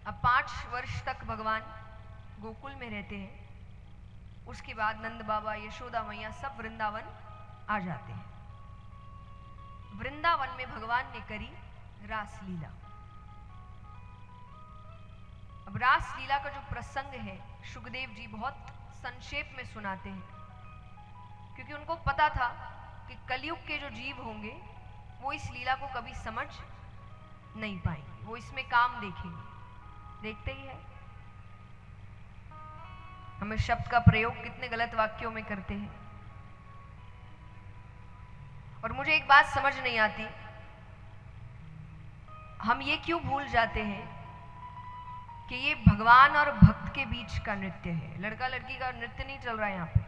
अब 5 वर्ष तक भगवान गोकुल में रहते हैं। उसके बाद नंद बाबा, यशोदा मैया सब वृंदावन आ जाते हैं। वृंदावन में भगवान ने करी रासलीला। अब रासलीला का जो प्रसंग है सुखदेव जी बहुत संक्षेप में सुनाते हैं, क्योंकि उनको पता था कि कलयुग के जो जीव होंगे वो इस लीला को कभी समझ नहीं पाएंगे, वो इसमें काम देखेंगे। देखते ही है हमें शब्द का प्रयोग कितने गलत वाक्यों में करते हैं। और मुझे एक बात समझ नहीं आती, हम ये क्यों भूल जाते हैं कि ये भगवान और भक्त के बीच का नृत्य है, लड़का लड़की का नृत्य नहीं चल रहा है यहाँ पे।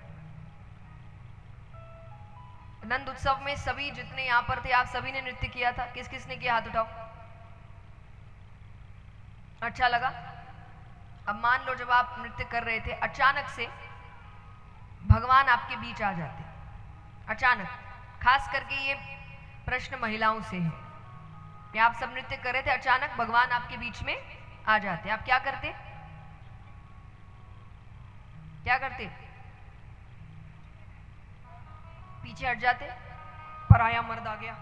नंद उत्सव में सभी जितने यहाँ पर थे, आप सभी ने नृत्य किया था। किस किस ने किया, हाथ उठाओ। अच्छा लगा। अब मान लो जब आप नृत्य कर रहे थे, अचानक से भगवान आपके बीच आ जाते, अचानक। खास करके ये प्रश्न महिलाओं से है कि आप सब नृत्य कर रहे थे, अचानक भगवान आपके बीच में आ जाते, आप क्या करते? क्या करते? पीछे हट जाते? पराया मर्द आ गया,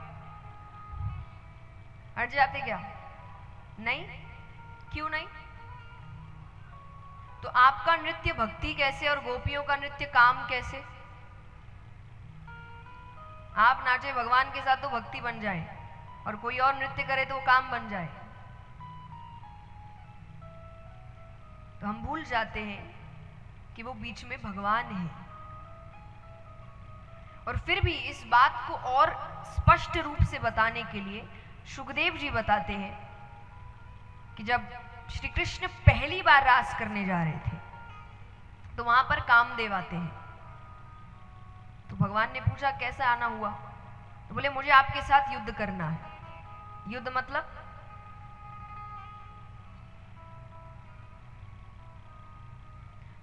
हट जाते क्या? नहीं। क्यों नहीं? तो आपका नृत्य भक्ति कैसे और गोपियों का नृत्य काम कैसे? आप नाचे भगवान के साथ तो भक्ति बन जाए, और कोई और नृत्य करे तो वो काम बन जाए। तो हम भूल जाते हैं कि वो बीच में भगवान है। और फिर भी इस बात को और स्पष्ट रूप से बताने के लिए सुखदेव जी बताते हैं कि जब श्री कृष्ण पहली बार रास करने जा रहे थे तो वहां पर कामदेव आते हैं। तो भगवान ने पूछा कैसे आना हुआ? तो बोले मुझे आपके साथ युद्ध करना है। युद्ध मतलब?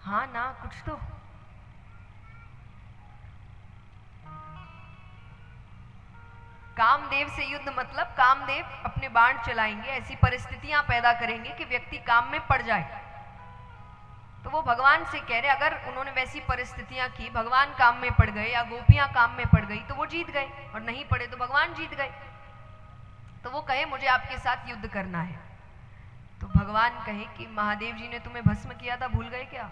हाँ ना, कुछ तो। कामदेव से युद्ध मतलब कामदेव अपने बाण चलाएंगे, ऐसी परिस्थितियां पैदा करेंगे कि व्यक्ति काम में पड़ जाए। तो वो भगवान से कह रहे अगर उन्होंने वैसी परिस्थितियां की, भगवान काम में पड़ गए या गोपियां काम में पड़ गई तो वो जीत गए, और नहीं पड़े तो भगवान जीत गए। तो वो कहे मुझे आपके साथ युद्ध करना है। तो भगवान कहे कि महादेव जी ने तुम्हें भस्म किया था, भूल गए क्या?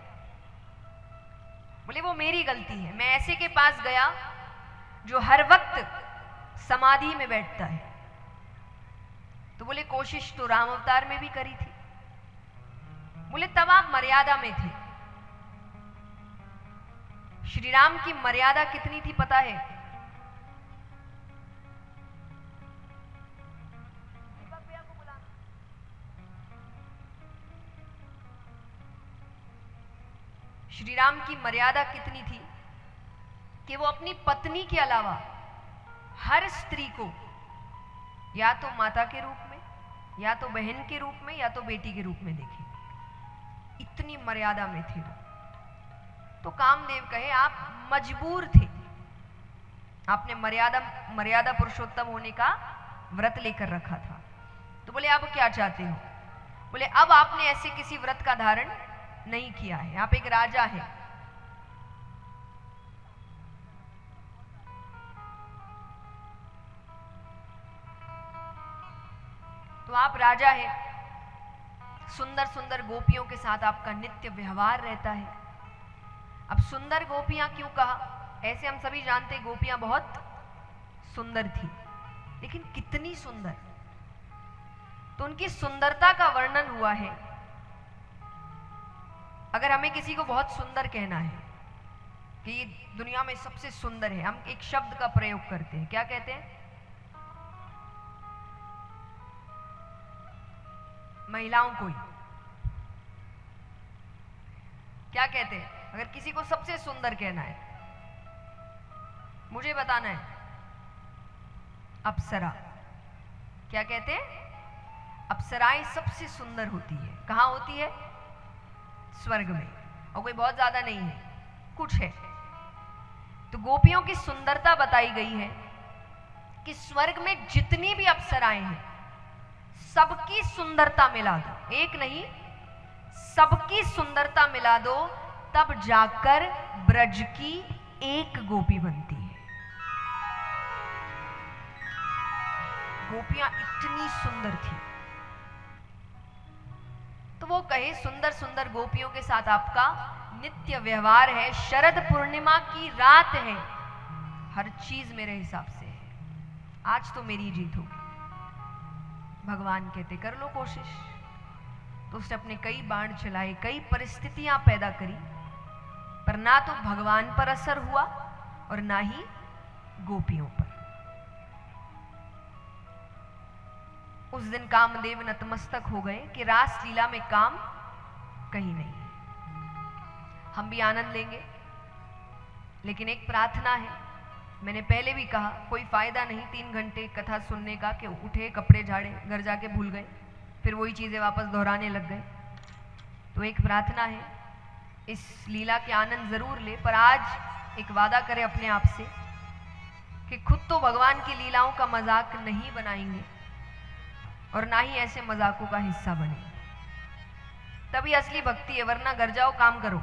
बोले वो मेरी गलती है, मैं ऐसे के पास गया जो हर वक्त समाधि में बैठता है। तो बोले कोशिश तो राम अवतार में भी करी थी। बोले तब आप मर्यादा में थे। श्री राम की मर्यादा कितनी थी पता है? श्री राम की मर्यादा कितनी थी कि वो अपनी पत्नी के अलावा हर स्त्री को या तो माता के रूप में, या तो बहन के रूप में, या तो बेटी के रूप में देखे। इतनी मर्यादा में थे वो। तो कामदेव कहे आप मजबूर थे, आपने मर्यादा पुरुषोत्तम होने का व्रत लेकर रखा था। तो बोले अब क्या चाहते हो? बोले अब आपने ऐसे किसी व्रत का धारण नहीं किया है, आप एक राजा है। तो आप राजा है, सुंदर सुंदर गोपियों के साथ आपका नित्य व्यवहार रहता है। अब सुंदर गोपियां क्यों कहा? ऐसे हम सभी जानते गोपियां बहुत सुंदर थी, लेकिन कितनी सुंदर। तो उनकी सुंदरता का वर्णन हुआ है। अगर हमें किसी को बहुत सुंदर कहना है कि ये दुनिया में सबसे सुंदर है, हम एक शब्द का प्रयोग करते हैं। क्या कहते हैं? महिलाओं को ही क्या कहते हैं? अगर किसी को सबसे सुंदर कहना है, मुझे बताना है, अप्सरा। क्या कहते हैं? अप्सराएं सबसे सुंदर होती है। कहाँ होती है? स्वर्ग में। और कोई बहुत ज्यादा नहीं है, कुछ है। तो गोपियों की सुंदरता बताई गई है कि स्वर्ग में जितनी भी अप्सराएं हैं सबकी सुंदरता मिला दो, एक नहीं सबकी सुंदरता मिला दो, तब जाकर ब्रज की एक गोपी बनती है। गोपियां इतनी सुंदर थी। तो वो कहे सुंदर सुंदर गोपियों के साथ आपका नित्य व्यवहार है, शरद पूर्णिमा की रात है, हर चीज मेरे हिसाब से है, आज तो मेरी जीत होगी। भगवान कहते कर लो कोशिश। तो उसने अपने कई बाण चलाए, कई परिस्थितियां पैदा करी, पर ना तो भगवान पर असर हुआ और ना ही गोपियों पर। उस दिन कामदेव नतमस्तक हो गए कि रास लीला में काम कहीं नहीं है, हम भी आनंद लेंगे, लेकिन एक प्रार्थना है। मैंने पहले भी कहा कोई फायदा नहीं 3 घंटे कथा सुनने का कि उठे कपड़े झाड़े घर जाके भूल गए, फिर वही चीजें वापस दोहराने लग गए। तो एक प्रार्थना है, इस लीला के आनंद जरूर ले, पर आज एक वादा करें अपने आप से कि खुद तो भगवान की लीलाओं का मजाक नहीं बनाएंगे और ना ही ऐसे मजाकों का हिस्सा बने, तभी असली भक्ति है, वरना घर जाओ काम करो।